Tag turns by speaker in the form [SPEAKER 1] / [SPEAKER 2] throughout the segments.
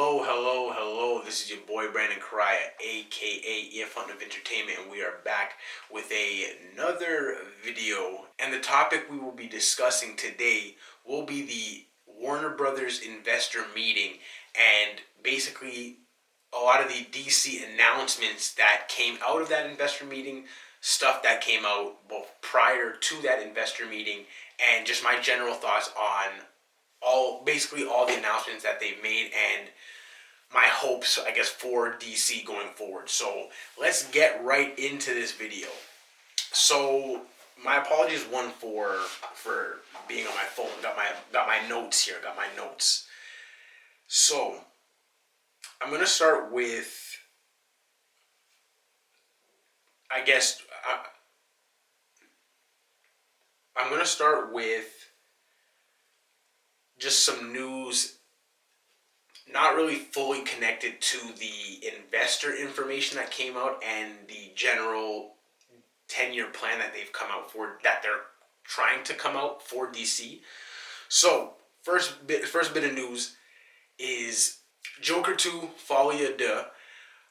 [SPEAKER 1] Hello. This is your boy Brandon Correia, aka Fun of Entertainment, and we are back with another video. And the topic we will be discussing today will be the Warner Brothers investor meeting and basically a lot of the DC announcements that came out of that investor meeting, stuff that came out both prior to that investor meeting, and just my general thoughts on all the announcements that they've made and my hopes, I guess, for DC going forward. So let's get right into this video. So my apologies, one, for being on my phone. Got my notes here. Got my notes. So I'm gonna start with, I guess, I'm gonna start with just some news not really fully connected to the investor information that came out and the general 10-year plan that they've come out for, that they're trying to come out for DC. So first bit of news is Joker 2 Folie à Deux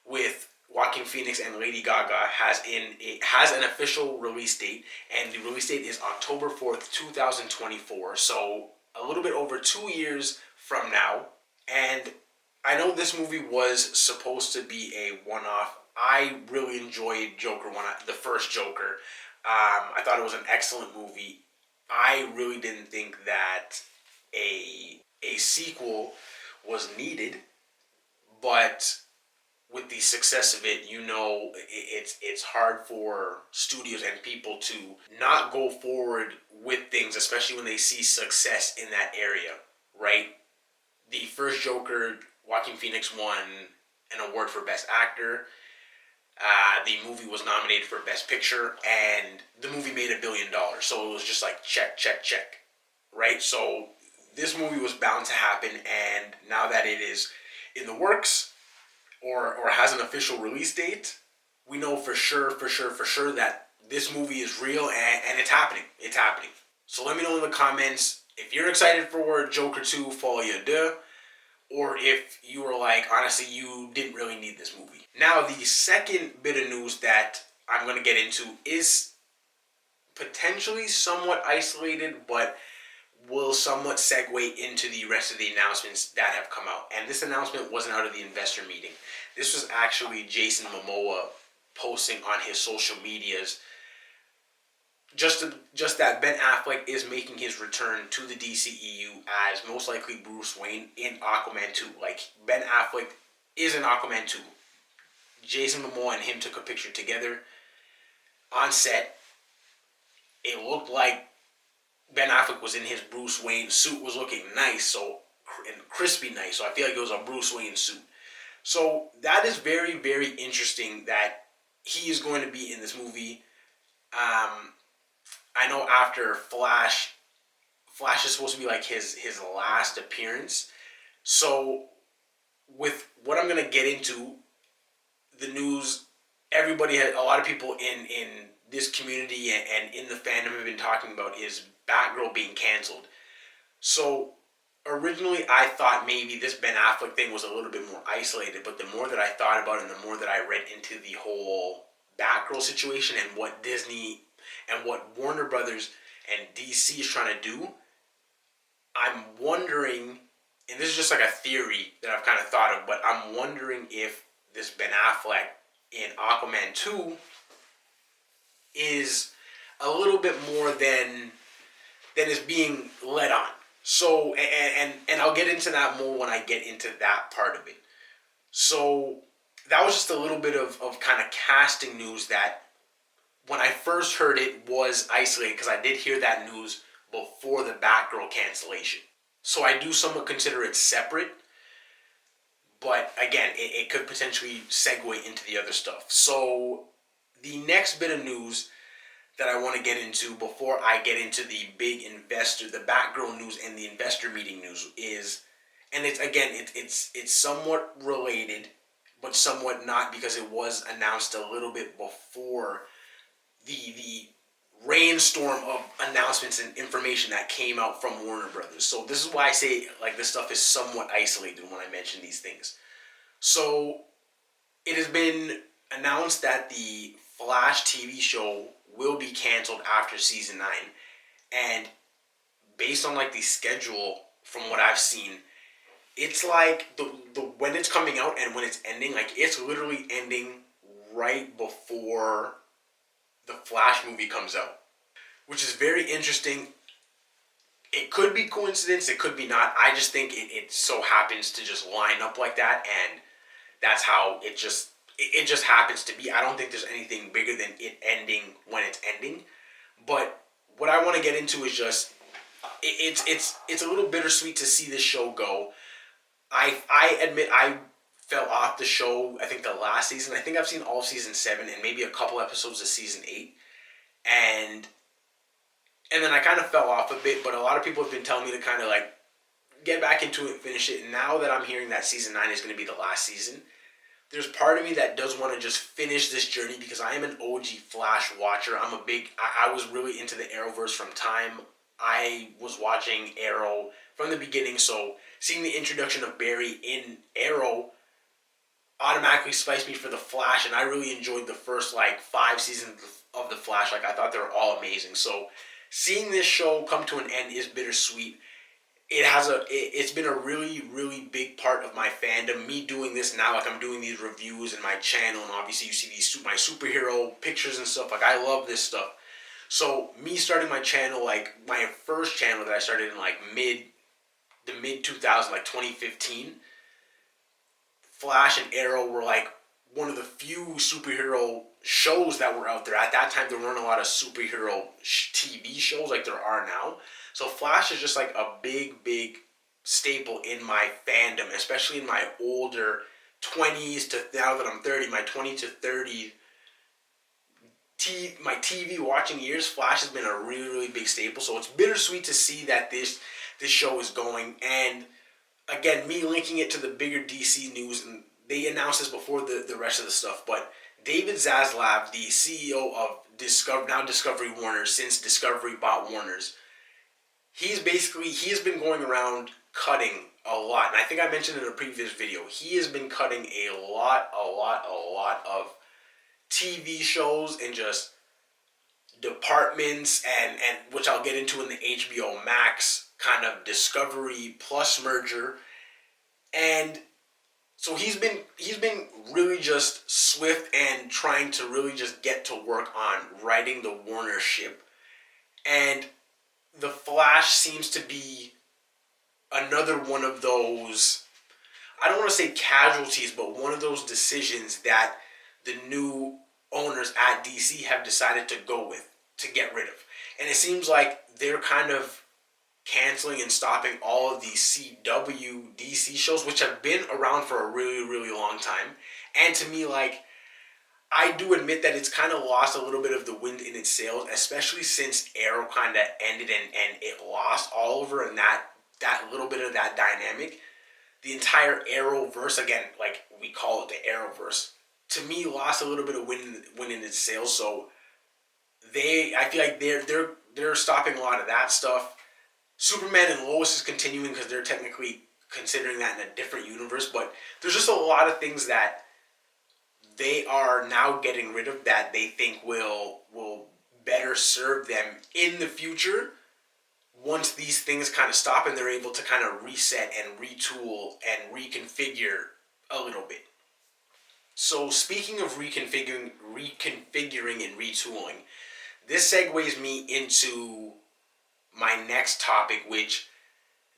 [SPEAKER 1] with Joaquin Phoenix and Lady Gaga has an official release date, and the release date is October 4th, 2024. So a little bit over 2 years from now. And I know this movie was supposed to be a one-off. I really enjoyed Joker the first Joker. I thought it was an excellent movie. I really didn't think that a sequel was needed, but with the success of it, it's hard for studios and people to not go forward with things, especially when they see success in that area, right? The first Joker, Joaquin Phoenix won an award for Best Actor. The movie was nominated for Best Picture, and the movie made $1 billion. So it was just like check, right? So this movie was bound to happen, and now that it is in the works or has an official release date, we know for sure that this movie is real and it's happening. It's happening. So let me know in the comments if you're excited for Joker 2 Folie à Deux, or if you were like, honestly, you didn't really need this movie. Now, the second bit of news that I'm going to get into is potentially somewhat isolated, but will somewhat segue into the rest of the announcements that have come out. And this announcement wasn't out of the investor meeting. This was actually Jason Momoa posting on his social medias just that Ben Affleck is making his return to the DCEU as most likely Bruce Wayne in Aquaman 2. Like, Ben Affleck is in Aquaman 2. Jason Momoa and him took a picture together on set. It looked like Ben Affleck was in his Bruce Wayne suit, was looking nice, and crispy nice. So I feel like it was a Bruce Wayne suit. So that is very, very interesting that he is going to be in this movie. I know after Flash is supposed to be like his last appearance. So with what I'm going to get into, the news, a lot of people in this community and in the fandom have been talking about is Batgirl being canceled. So originally I thought maybe this Ben Affleck thing was a little bit more isolated, but the more that I thought about it and the more that I read into the whole Batgirl situation and what Disney and what Warner Brothers and DC is trying to do, I'm wondering, and this is just like a theory that I've kind of thought of, but I'm wondering if this Ben Affleck in Aquaman 2 is a little bit more than is being led on. So, and I'll get into that more when I get into that part of it. So that was just a little bit of kind of casting news that when I first heard it was isolated, because I did hear that news before the Batgirl cancellation. So I do somewhat consider it separate, but again, it could potentially segue into the other stuff. So the next bit of news that I want to get into before I get into the big investor, the Batgirl news and the investor meeting news is, and it's somewhat related, but somewhat not, because it was announced a little bit before the rainstorm of announcements and information that came out from Warner Brothers. So this is why I say like this stuff is somewhat isolated when I mention these things. So it has been announced that the Flash TV show will be canceled after season 9, and based on like the schedule from what I've seen, it's like the when it's coming out and when it's ending, like it's literally ending right before the Flash movie comes out, which is very interesting. It could be coincidence, it could be not. I just think it so happens to just line up like that, and that's how it just happens to be. I don't think there's anything bigger than it ending when it's ending. But what I want to get into is just it's a little bittersweet to see this show go. I admit I fell off the show. I think the last season. I think I've seen all of season 7 and maybe a couple episodes of season 8, and then I kind of fell off a bit. But a lot of people have been telling me to kind of like get back into it and finish it. And now that I'm hearing that season 9 is going to be the last season, there's part of me that does want to just finish this journey because I am an OG Flash watcher. I was really into the Arrowverse from time I was watching Arrow from the beginning. So seeing the introduction of Barry in Arrow automatically spiced me for the Flash, and I really enjoyed the first like 5 seasons of the Flash. Like I thought they were all amazing. So seeing this show come to an end is bittersweet. It's been a really, really big part of my fandom. Me doing this now, like I'm doing these reviews in my channel, and obviously you see my superhero pictures and stuff. Like I love this stuff. So me starting my channel, like my first channel that I started in like mid 2000, like 2015, Flash and Arrow were like one of the few superhero shows that were out there. At that time, there weren't a lot of superhero TV shows like there are now. So Flash is just like a big, big staple in my fandom, especially in my older 20s to now that I'm 30, my 20 to 30, my TV watching years, Flash has been a really, really big staple. So it's bittersweet to see that this show is going. And again, me linking it to the bigger DC news, and they announced this before the rest of the stuff, but David Zaslav, the CEO of Discovery Warner's, since Discovery bought Warner's, he has been going around cutting a lot. And I think I mentioned in a previous video, he has been cutting a lot of TV shows and just departments, and which I'll get into in the HBO Max kind of Discovery Plus merger. And so he's been really just swift and trying to really just get to work on writing the Warner ship. And the Flash seems to be another one of those, I don't want to say casualties, but one of those decisions that the new owners at DC have decided to go with, to get rid of. And it seems like they're kind of canceling and stopping all of these CW DC shows, which have been around for a really, really long time. And to me, like, I do admit that it's kind of lost a little bit of the wind in its sails, especially since Arrow kind of ended and it lost Oliver and that little bit of that dynamic. The entire Arrowverse, again, like we call it the Arrowverse, to me lost a little bit of wind in its sails. So I feel like they're stopping a lot of that stuff. Superman and Lois is continuing because they're technically considering that in a different universe, but there's just a lot of things that they are now getting rid of that they think will better serve them in the future once these things kind of stop and they're able to kind of reset and retool and reconfigure a little bit. So speaking of reconfiguring and retooling, this segues me into my next topic, which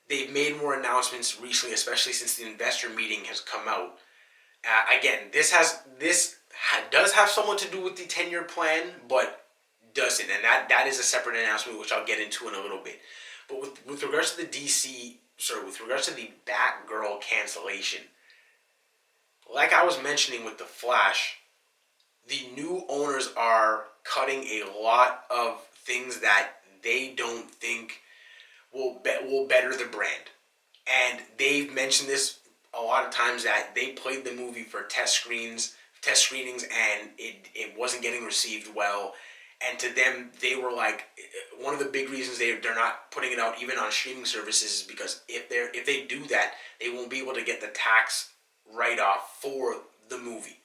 [SPEAKER 1] they've made more announcements recently, especially since the investor meeting has come out. Again, this does have somewhat to do with the 10-year plan, but doesn't, and that is a separate announcement, which I'll get into in a little bit. But with regards to with regards to the Batgirl cancellation, like I was mentioning with the Flash, the new owners are cutting a lot of things that they don't think will better the brand, and they've mentioned this a lot of times that they played the movie for test screenings, and it wasn't getting received well. And to them, they were like, one of the big reasons they're not putting it out even on streaming services is because if they do that, they won't be able to get the tax write-off for the movie.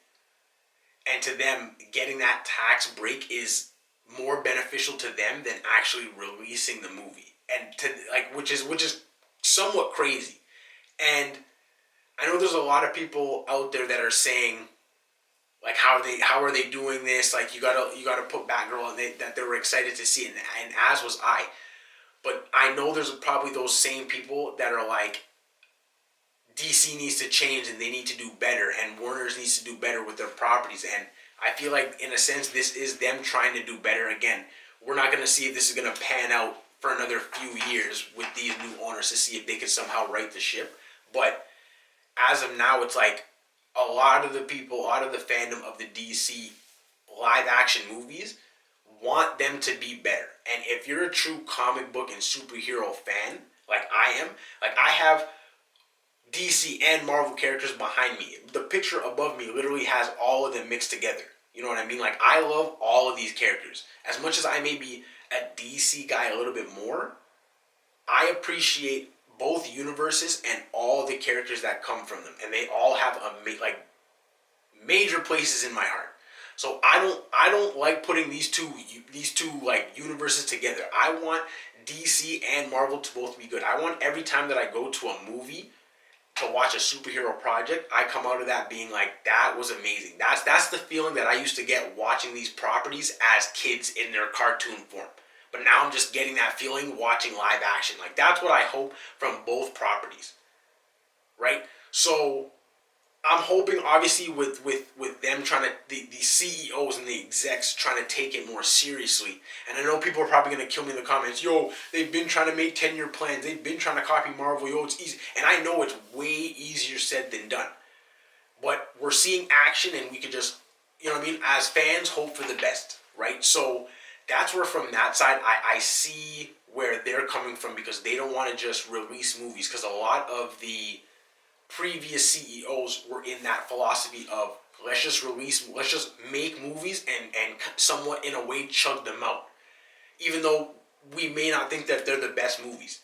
[SPEAKER 1] And to them, getting that tax break is more beneficial to them than actually releasing the movie. And to like, which is somewhat crazy. And I know there's a lot of people out there that are saying, like, how are they doing this? Like, you gotta put Batgirl, and that they were excited to see it, and as was I. But I know there's probably those same people that are like, DC needs to change and they need to do better, and Warner's needs to do better with their properties. And I feel like, in a sense, this is them trying to do better. Again, we're not going to see if this is going to pan out for another few years with these new owners to see if they can somehow right the ship. But as of now, it's like, a lot of the people, a lot of the fandom of the DC live action movies want them to be better. And if you're a true comic book and superhero fan, like I am, like I have DC and Marvel characters behind me. The picture above me literally has all of them mixed together. You know what I mean? Like, I love all of these characters. As much as I may be a DC guy a little bit more, I appreciate both universes and all the characters that come from them, and they all have major places in my heart. So I don't like putting these two like universes together. I want DC and Marvel to both be good. I want every time that I go to a movie to watch a superhero project, I come out of that being like, that was amazing. That's the feeling that I used to get watching these properties as kids in their cartoon form. But now I'm just getting that feeling watching live action. Like, that's what I hope from both properties. Right? So I'm hoping, obviously, with them trying to, the CEOs and the execs trying to take it more seriously. And I know people are probably going to kill me in the comments. Yo, they've been trying to make 10-year plans. They've been trying to copy Marvel. Yo, it's easy. And I know it's way easier said than done. But we're seeing action, and we could just, you know what I mean, as fans, hope for the best. Right? So that's where, from that side, I see where they're coming from, because they don't want to just release movies. Because a lot of the previous CEOs were in that philosophy of, let's just make movies and somewhat in a way chug them out. Even though we may not think that they're the best movies.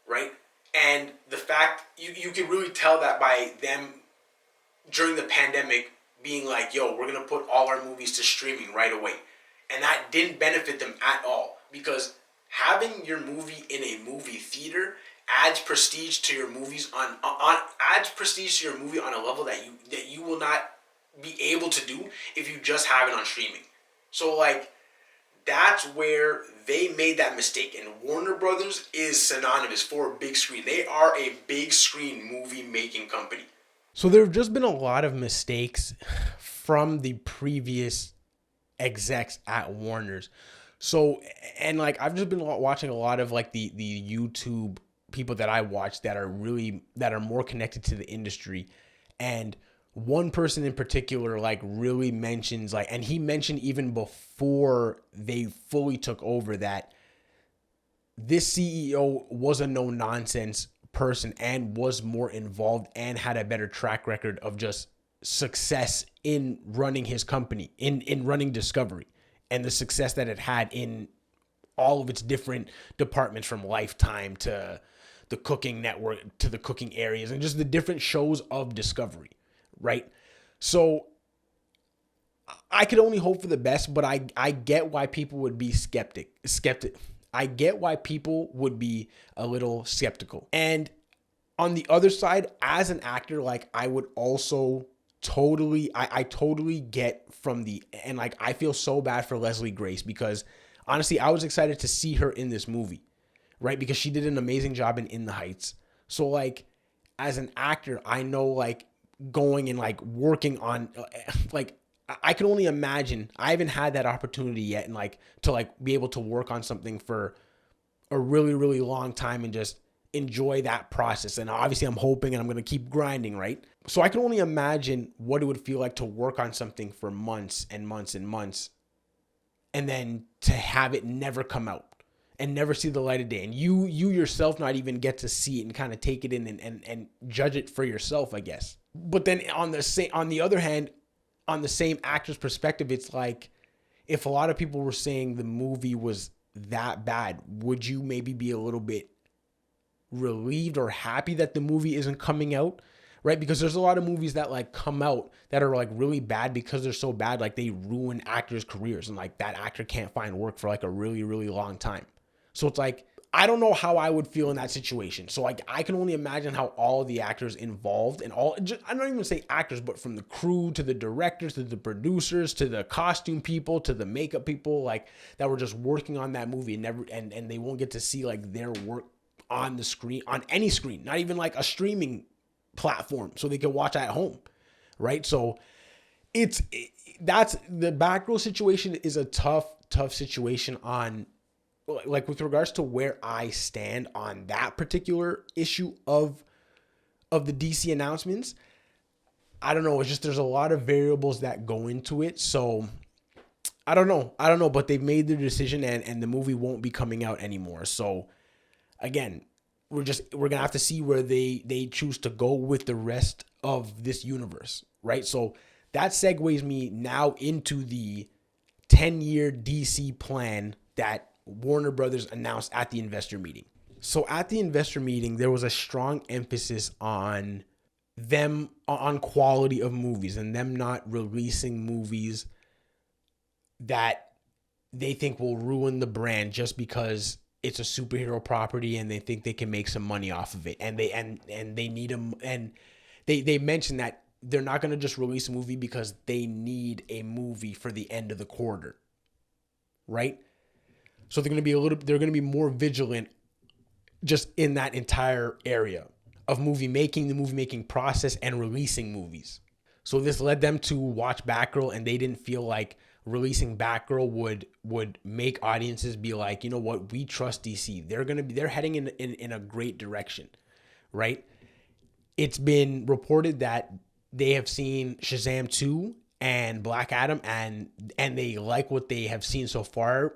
[SPEAKER 1] Right? And the fact, you can really tell that by them during the pandemic being like, yo, we're going to put all our movies to streaming right away. And that didn't benefit them at all, because having your movie in a movie theater adds prestige to your movies on a level that you will not be able to do if you just have it on streaming. So, like, that's where they made that mistake. And Warner Brothers is synonymous for big screen. They are a big screen movie making company. So there have just been a lot of mistakes from the previous execs at Warner's. So, and like, I've just been watching a lot of like the YouTube people that I watch that are more connected to the industry. And one person in particular, like, really mentions, like, and he mentioned even before they fully took over, that this CEO was a no-nonsense person and was more involved and had a better track record of just success in running his company, in running Discovery, and the success that it had in all of its different departments, from Lifetime to the cooking network to the cooking areas, and just the different shows of Discovery, right? So I could only hope for the best, but I get why people would be skeptic. I get why people would be a little skeptical. And on the other side, as an actor, like, I would also I totally get and like, I feel so bad for Leslie Grace, because honestly, I was excited to see her in this movie, right? Because she did an amazing job in The Heights. So, like, as an actor, I know, like, going and like working on, like, I can only imagine. I haven't had that opportunity yet, and like, to like be able to work on something for a really, really long time and just enjoy that process. And obviously I'm hoping, and I'm going to keep grinding, right? So I can only imagine what it would feel like to work on something for months and months and months, and then to have it never come out and never see the light of day. And you yourself not even get to see it and kind of take it in and judge it for yourself, I guess. But then on the other hand, on the same actor's perspective, it's
[SPEAKER 2] if a lot of people were saying the movie was that bad, would you maybe be a little bit relieved or happy that the movie isn't coming out? Right? Because there's a lot of movies that like come out that are like really bad because they're so bad, like they ruin actors' careers, and like that actor can't find work for like a really, really long time. So it's like, I don't know how I would feel in that situation. So like, I can only imagine how all the actors involved and all, just, I don't even say actors, but from the crew to the directors to the producers to the costume people to the makeup people, like that were just working on that movie and never, and they won't get to see like their work on the screen, on any screen, not even like a streaming platform so they can watch at home. Right. So that's the Batgirl situation is a tough situation on, like, with regards to where I stand on that particular issue of the DC announcements. I don't know. It's just, there's a lot of variables that go into it. So I don't know, but they've made their decision, and the movie won't be coming out anymore. So again, we're going to have to see where they choose to go with the rest of this universe. Right. So that segues me now into the 10-year DC plan that Warner Brothers announced at the investor meeting. So at the investor meeting, there was a strong emphasis on quality of movies and them not releasing movies that they think will ruin the brand just because it's a superhero property and they think they can make some money off of it. And they need them. And they mentioned that they're not going to just release a movie because they need a movie for the end of the quarter. Right? So they're going to be more vigilant just in that entire area of the movie making process and releasing movies. So this led them to watch Batgirl, and they didn't feel like releasing Batgirl would make audiences be like, you know what, we trust DC. They're heading in a great direction, right? It's been reported that they have seen Shazam 2 and Black Adam, and they like what they have seen so far.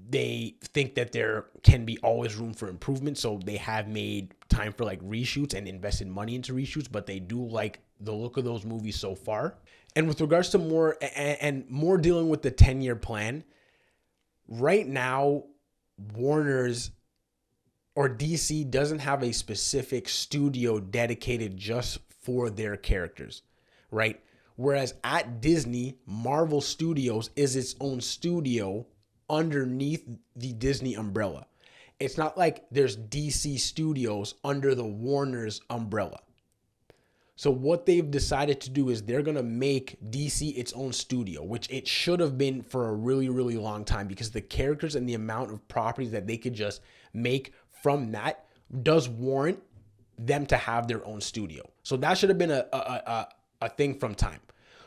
[SPEAKER 2] They think that there can be always room for improvement, so they have made time for like reshoots and invested money into reshoots, but they do like the look of those movies so far. And with regards to more dealing with the 10-year plan, right now, Warner's or DC doesn't have a specific studio dedicated just for their characters, right? Whereas at Disney, Marvel Studios is its own studio underneath the Disney umbrella. It's not like there's DC Studios under the Warner's umbrella. So what they've decided to do is they're going to make DC its own studio, which it should have been for a really, really long time, because the characters and the amount of properties that they could just make from that does warrant them to have their own studio. So that should have been a thing from time.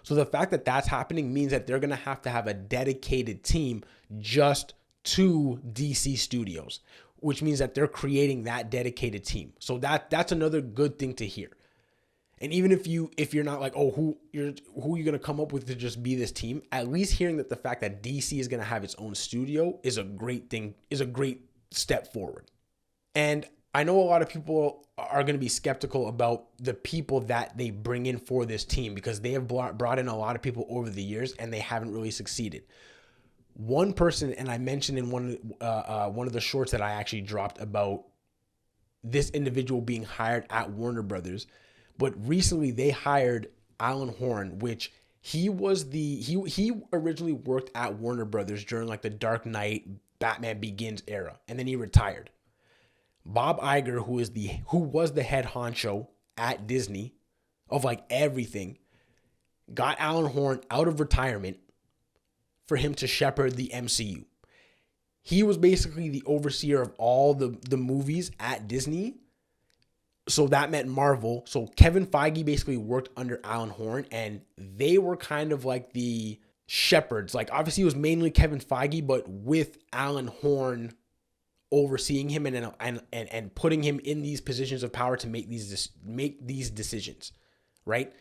[SPEAKER 2] So the fact that that's happening means that they're going to have a dedicated team just to DC Studios, which means that they're creating that dedicated team. So that's another good thing to hear. And even if you're not like, oh, who are you going to come up with to just be this team, at least hearing that the fact that DC is going to have its own studio is a great thing, is a great step forward. And I know a lot of people are going to be skeptical about the people that they bring in for this team, because they have brought in a lot of people over the years and they haven't really succeeded. One person, and I mentioned in one of the shorts that I actually dropped about this individual being hired at Warner Brothers, but recently they hired Alan Horn, which he originally worked at Warner Brothers during like the Dark Knight, Batman Begins era, and then he retired. Bob Iger, who was the head honcho at Disney of like everything, got Alan Horn out of retirement for him to shepherd the MCU. He was basically the overseer of all the movies at Disney. So that meant Marvel. So Kevin Feige basically worked under Alan Horn, and they were kind of like the shepherds. Like, obviously it was mainly Kevin Feige, but with Alan Horn overseeing him and putting him in these positions of power to make these decisions, right?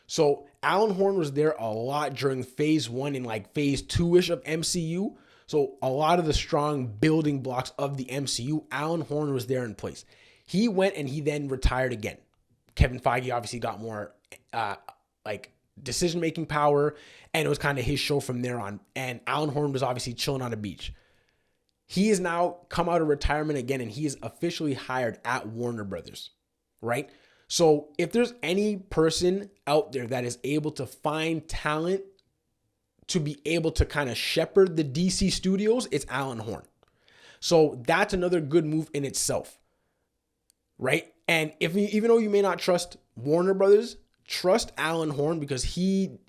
[SPEAKER 2] So Alan Horn was there a lot during phase 1 and like phase 2-ish of MCU. So a lot of the strong building blocks of the MCU, Alan Horn was there in place. He went and he then retired again. Kevin Feige obviously got more decision-making power, and it was kind of his show from there on. And Alan Horn was obviously chilling on a beach. He has now come out of retirement again, and he is officially hired at Warner Brothers, right? So if there's any person out there that is able to find talent to be able to kind of shepherd the DC studios, it's Alan Horn. So that's another good move in itself, right? And even though you may not trust Warner Brothers, trust Alan Horn, because he,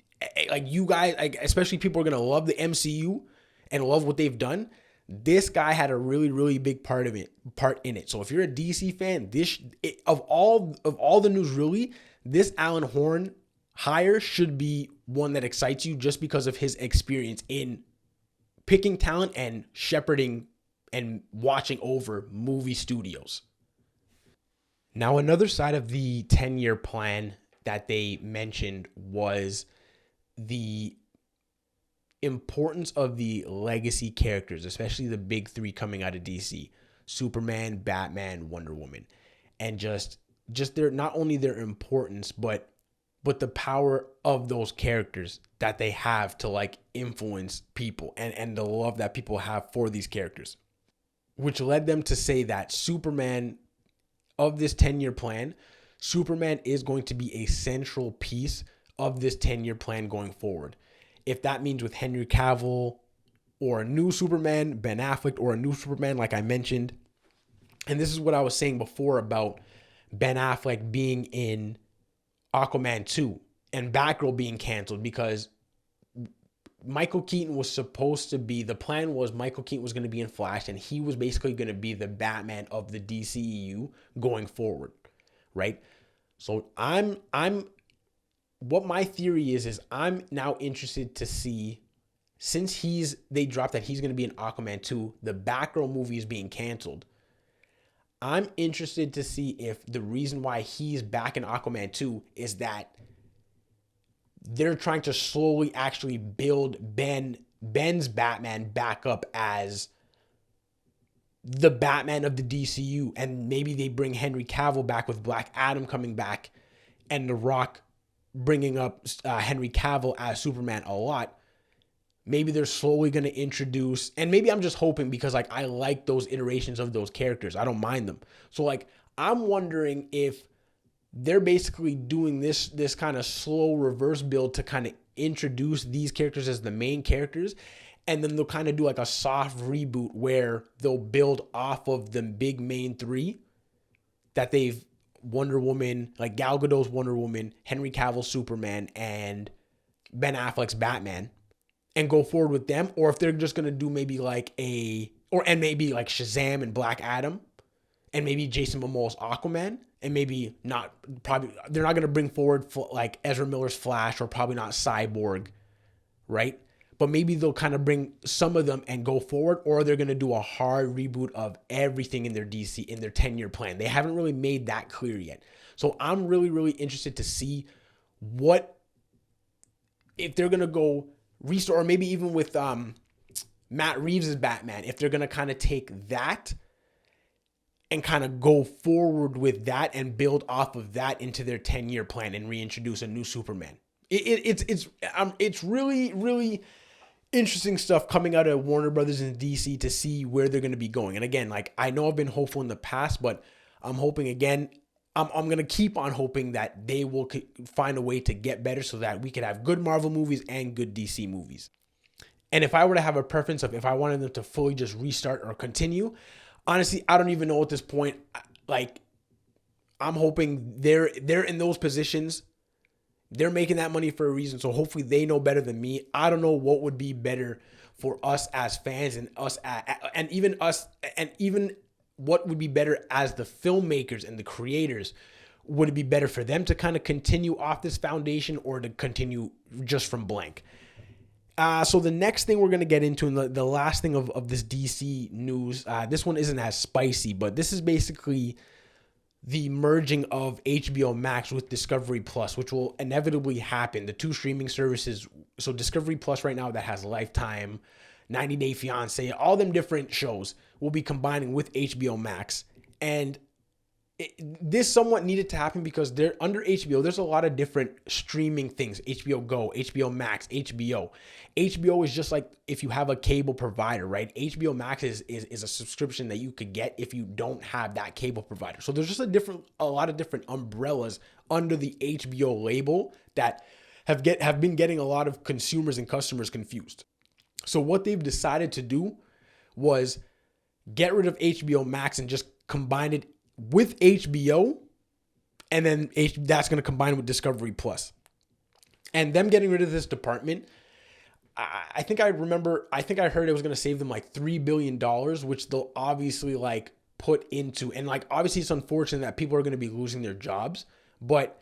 [SPEAKER 2] like, you guys, like, especially people are going to love the MCU and love what they've done. This guy had a really, really big part in it. So if you're a DC fan, of all the news, really, this Alan Horn hire should be one that excites you, just because of his experience in picking talent and shepherding and watching over movie studios. Now, another side of the 10-year plan that they mentioned was the importance of the legacy characters, especially the big three coming out of DC: Superman, Batman, Wonder Woman. And just their, not only their importance, but the power of those characters that they have to, like, influence people, and the love that people have for these characters, which led them to say that Superman, of this 10-year plan, Superman is going to be a central piece of this 10-year plan going forward. If that means with Henry Cavill or a new Superman, Ben Affleck, or a new Superman, like I mentioned. And this is what I was saying before about Ben Affleck being in Aquaman 2 and Batgirl being canceled, because Michael Keaton was supposed to be, the plan was Michael Keaton was going to be in Flash, and he was basically going to be the Batman of the DCEU going forward, right? So what my theory is I'm now interested to see, since they dropped that he's going to be in Aquaman 2, the Batgirl movie is being canceled. I'm interested to see if the reason why he's back in Aquaman 2 is that they're trying to slowly actually build Ben's Batman back up as the Batman of the DCU, and maybe they bring Henry Cavill back with Black Adam coming back, and The Rock bringing up Henry Cavill as Superman a lot. Maybe they're slowly going to introduce, and maybe I'm just hoping, because, like, I like those iterations of those characters. I don't mind them. So, like, I'm wondering if they're basically doing this kind of slow reverse build to kind of introduce these characters as the main characters, and then they'll kind of do like a soft reboot where they'll build off of the big main three that they've, Wonder Woman, like Gal Gadot's Wonder Woman, Henry Cavill's Superman, and Ben Affleck's Batman, and go forward with them. Or if they're just going to do maybe like maybe like Shazam and Black Adam, and maybe Jason Momoa's Aquaman, and maybe not, probably they're not going to bring forward like Ezra Miller's Flash, or probably not Cyborg, right? But maybe they'll kind of bring some of them and go forward, or they're going to do a hard reboot of everything in their DC, in their 10-year plan. They haven't really made that clear yet. So I'm really, really interested to see if they're going to go restore, or maybe even with Matt Reeves' Batman, if they're going to kind of take that and kind of go forward with that and build off of that into their 10-year plan and reintroduce a new Superman. It's really, really interesting stuff coming out of Warner Brothers and DC to see where they're going to be going. And again, like, I know I've been hopeful in the past, but I'm hoping again. I'm going to keep on hoping that they will find a way to get better so that we could have good Marvel movies and good DC movies. And if I were to have a preference of if I wanted them to fully just restart or continue, honestly, I don't even know at this point. Like, I'm hoping they're in those positions. They're making that money for a reason. So hopefully they know better than me. I don't know what would be better for us as fans and even what would be better as the filmmakers and the creators. Would it be better for them to kind of continue off this foundation, or to continue just from blank? So the next thing we're going to get into, and the last thing of this DC news, this one isn't as spicy, but this is basically the merging of HBO Max with Discovery Plus, which will inevitably happen. The two streaming services, so Discovery Plus right now that has Lifetime, 90 Day Fiancé, all them different shows will be combining with HBO Max. And this somewhat needed to happen because they're under HBO. There's a lot of different streaming things: HBO Go, HBO Max, HBO. HBO is just like if you have a cable provider, right? HBO Max is a subscription that you could get if you don't have that cable provider. So there's just a lot of different umbrellas under the HBO label that have been getting a lot of consumers and customers confused. So what they've decided to do was get rid of HBO Max and just combine it with HBO, and then that's going to combine with Discovery Plus. And them getting rid of this department, I think I heard it was going to save them like $3 billion, which they'll obviously like put into, and like obviously it's unfortunate that people are going to be losing their jobs, but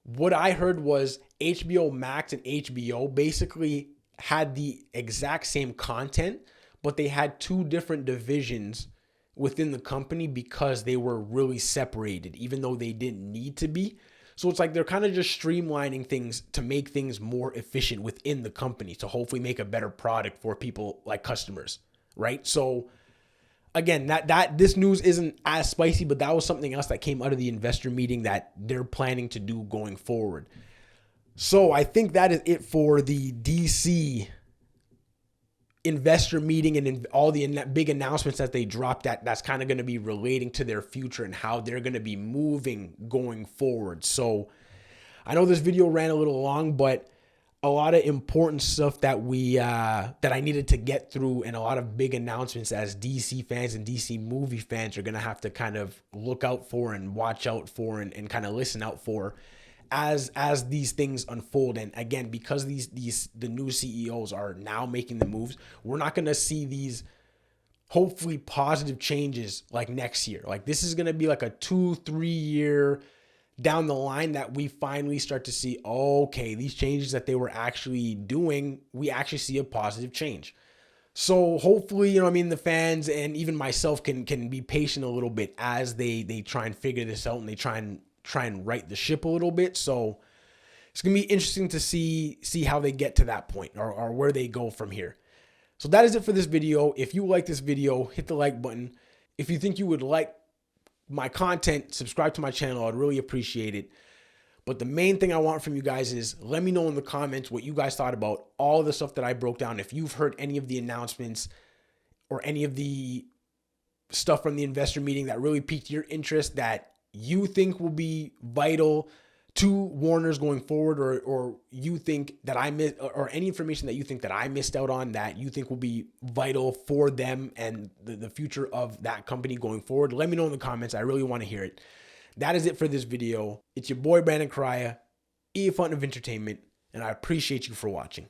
[SPEAKER 2] what I heard was HBO Max and HBO basically had the exact same content, but they had two different divisions within the company because they were really separated, even though they didn't need to be. So it's like they're kind of just streamlining things to make things more efficient within the company to hopefully make a better product for people like customers, right? So again, that this news isn't as spicy, but that was something else that came out of the investor meeting that they're planning to do going forward. So I think that is it for the DC investor meeting and all the big announcements that they dropped that's kind of going to be relating to their future and how they're going to be moving going forward. So I know this video ran a little long, but a lot of important stuff that I needed to get through, and a lot of big announcements as DC fans and DC movie fans are going to have to kind of look out for and watch out for and kind of listen out for as these things unfold. And again, because the new CEOs are now making the moves, we're not going to see these hopefully positive changes like next year. Like this is going to be like a 2-3 year down the line that we finally start to see, okay, these changes that they were actually doing, we actually see a positive change. So hopefully, the fans and even myself can be patient a little bit as they try and figure this out and they try and right the ship a little bit. So it's going to be interesting to see how they get to that point or where they go from here. So that is it for this video. If you like this video, hit the like button. If you think you would like my content, subscribe to my channel. I'd really appreciate it. But the main thing I want from you guys is let me know in the comments what you guys thought about all the stuff that I broke down. If you've heard any of the announcements or any of the stuff from the investor meeting that really piqued your interest that you think will be vital to Warner's going forward, or you think that I missed, or any information that you think that I missed out on that you think will be vital for them and the future of that company going forward, let me know in the comments. I really want to hear it. That is it for this video. It's your boy Brandon Correia, EF Fun of Entertainment, and I appreciate you for watching.